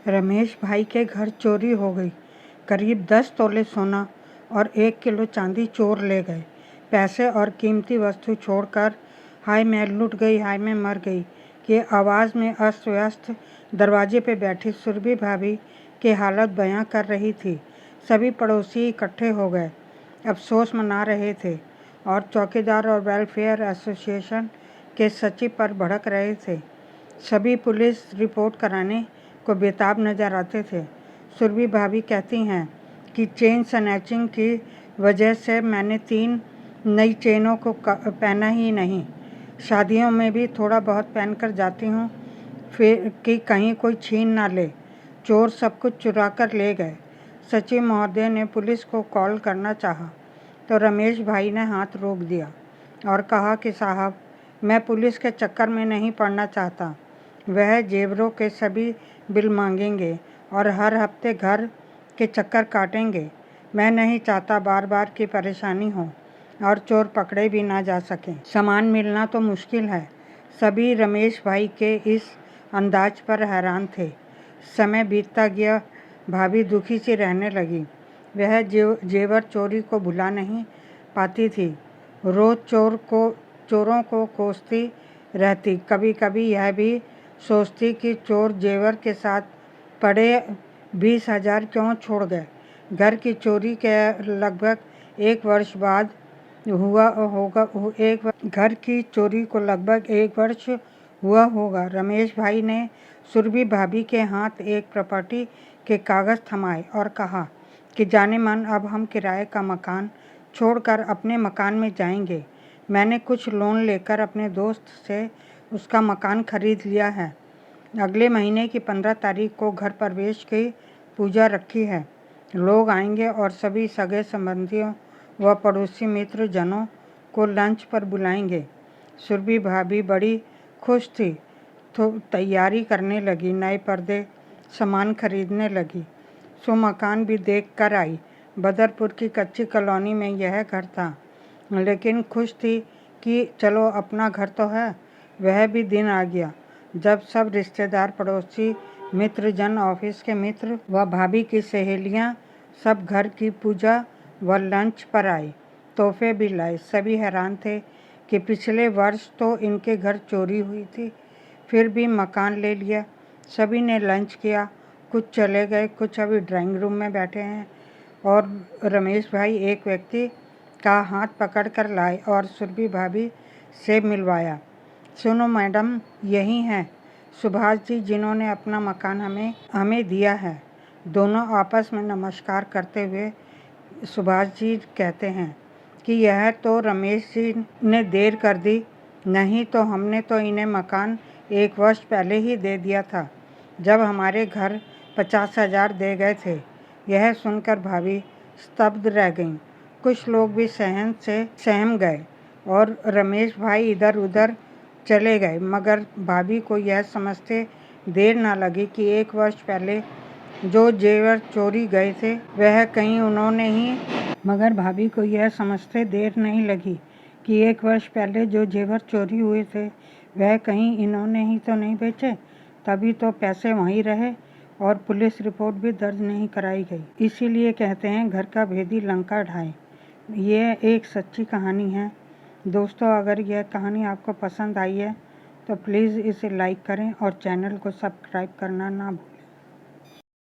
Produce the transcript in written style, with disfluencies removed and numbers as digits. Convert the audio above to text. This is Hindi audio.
रमेश भाई के घर चोरी हो गई। करीब 10 तोले सोना और 1 किलो चांदी चोर ले गए। पैसे और कीमती वस्तु छोड़कर हाय मैं लुट गई, हाय मैं मर गई की आवाज़ में अस्त व्यस्त दरवाजे पे बैठी सुरभि भाभी की हालत बयां कर रही थी। सभी पड़ोसी इकट्ठे हो गए, अफसोस मना रहे थे और चौकीदार और वेलफेयर एसोसिएशन के सचिव पर भड़क रहे थे। सभी पुलिस रिपोर्ट कराने को बेताब नजर आते थे। सुरभि भाभी कहती हैं कि चेन स्नैचिंग की वजह से मैंने 3 नई चेनों को पहना ही नहीं। शादियों में भी थोड़ा बहुत पहनकर जाती हूँ, फिर कि कहीं कोई छीन ना ले। चोर सब कुछ चुरा कर ले गए। सचिव महोदय ने पुलिस को कॉल करना चाहा तो रमेश भाई ने हाथ रोक दिया और कहा कि साहब, मैं पुलिस के चक्कर में नहीं पड़ना चाहता। वह जेवरों के सभी बिल मांगेंगे और हर हफ्ते घर के चक्कर काटेंगे। मैं नहीं चाहता बार बार की परेशानी हो और चोर पकड़े भी ना जा सकें। सामान मिलना तो मुश्किल है। सभी रमेश भाई के इस अंदाज पर हैरान थे। समय बीतता गया, भाभी दुखी सी रहने लगी। वह जेवर चोरी को भुला नहीं पाती थी। रोज चोरों को कोसती रहती। कभी कभी यह भी सोचती कि चोर जेवर के साथ पड़े 20,000 क्यों छोड़ गए। घर की चोरी के लगभग 1 वर्ष बाद हुआ होगा। घर की चोरी को लगभग 1 वर्ष हुआ होगा। रमेश भाई ने सुरभि भाभी के हाथ एक प्रॉपर्टी के कागज थमाए और कहा कि जाने मन अब हम किराए का मकान छोड़कर अपने मकान में जाएंगे। मैंने कुछ लोन लेकर अपने दोस्त से उसका मकान खरीद लिया है। अगले महीने की 15 तारीख को घर प्रवेश की पूजा रखी है। लोग आएंगे और सभी सगे संबंधियों व पड़ोसी मित्र जनों को लंच पर बुलाएंगे। सुरभि भाभी बड़ी खुश थी तो तैयारी करने लगी, नए पर्दे सामान खरीदने लगी। सो मकान भी देख कर आई। बदरपुर की कच्ची कॉलोनी में यह घर था, लेकिन खुश थी कि चलो अपना घर तो है। वह भी दिन आ गया जब सब रिश्तेदार, पड़ोसी, मित्रजन, ऑफिस के मित्र व भाभी की सहेलियां सब घर की पूजा व लंच पर आए। तोहफे भी लाए। सभी हैरान थे कि पिछले वर्ष तो इनके घर चोरी हुई थी, फिर भी मकान ले लिया। सभी ने लंच किया, कुछ चले गए, कुछ अभी ड्राइंग रूम में बैठे हैं और रमेश भाई एक व्यक्ति का हाथ पकड़कर लाए और सुरभि भाभी से मिलवाया। सुनो मैडम, यही हैं सुभाष जी जिन्होंने अपना मकान हमें दिया है। दोनों आपस में नमस्कार करते हुए सुभाष जी कहते हैं कि यह तो रमेश जी ने देर कर दी, नहीं तो हमने तो इन्हें मकान 1 वर्ष पहले ही दे दिया था, जब हमारे घर 50,000 दे गए थे। यह सुनकर भाभी स्तब्ध रह गईं। कुछ लोग भी सहम गए और रमेश भाई इधर उधर चले गए, मगर भाभी को यह समझते देर न लगी कि 1 वर्ष पहले जो जेवर चोरी गए थे वह कहीं उन्होंने ही मगर भाभी को यह समझते देर नहीं लगी कि 1 वर्ष पहले जो जेवर चोरी हुए थे वह कहीं इन्होंने ही तो नहीं बेचे, तभी तो पैसे वहीं रहे और पुलिस रिपोर्ट भी दर्ज नहीं कराई गई। इसीलिए कहते हैं घर का भेदी लंका ढाए। ये एक सच्ची कहानी है। दोस्तों, अगर यह कहानी आपको पसंद आई है तो प्लीज़ इसे लाइक करें और चैनल को सब्सक्राइब करना ना भूलें।